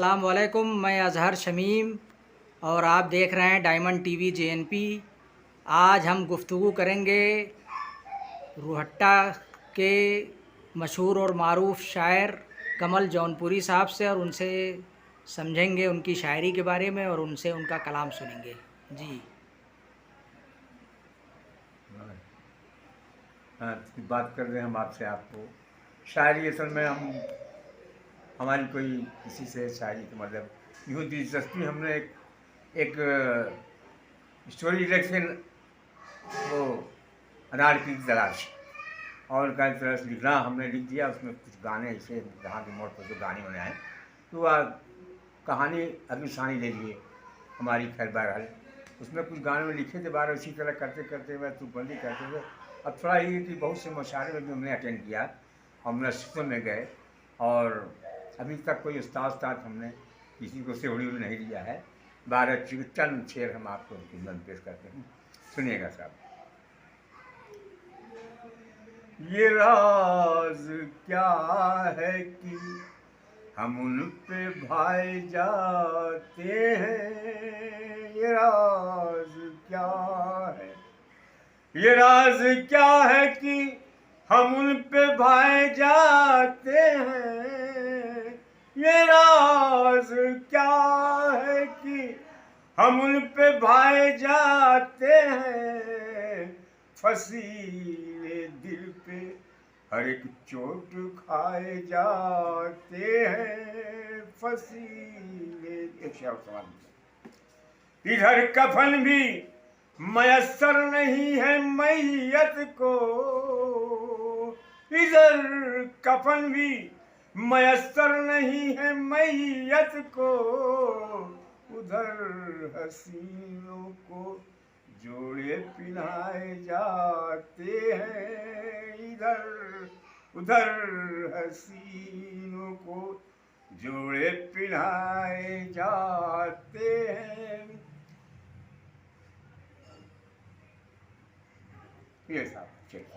अस्सलाम वालेकुम। मैं अज़हर शमीम और आप देख रहे हैं डायमंड टीवी जेएनपी। आज हम गुफ्तगू करेंगे रोहट्टा के मशहूर और मारूफ शायर कमल जौनपुरी साहब से और उनसे समझेंगे उनकी शायरी के बारे में और उनसे उनका कलाम सुनेंगे। जी हाँ, बात कर रहे हैं हम आपसे। आपको शायरी असल में हमारी कोई किसी से शायरी का मतलब यूँ दिलचस्पी हमने एक स्टोरी डायरेक्शन वो अनार की तलाश और का तरह लिखना हमने लिख दिया। उसमें कुछ गाने ऐसे जहाँ के मोड़ पर जो गाने बनाए तो वह कहानी अभी सानी ले लिए हमारी। खैर बहरहाल उसमें कुछ गाने में लिखे थे बार इसी तरह करते करते वह तुकबंदी करते थे। अब थोड़ा ये कि बहुत से मुशायरे में भी हमने अटेंड किया, हम नशस्तों में गए और अभी तक कोई उस्ताद हमने किसी को से उड़ी नहीं लिया है। 12 चंद शेर हम आपको खिदमत पेश करते हैं, सुनिएगा साहब। ये राज क्या है कि हम उन पे भाए जाते हैं। ये राज क्या है, ये राज क्या है कि हम उन पे भाए जाते हैं। ये राज क्या है कि हम उन पे भाए जाते हैं। फसीले दिल पे हर एक चोट खाए जाते हैं। फसीले एक शब्द सवाल, इधर कफन भी मयसर नहीं है मैयत को। इधर कफन भी मयसर नहीं है मैयत को। उधर हसीनों को जोड़े पिन्हाए जाते हैं। इधर उधर हसीनों को जोड़े पिन्हाए जाते हैं। ये साहब चेक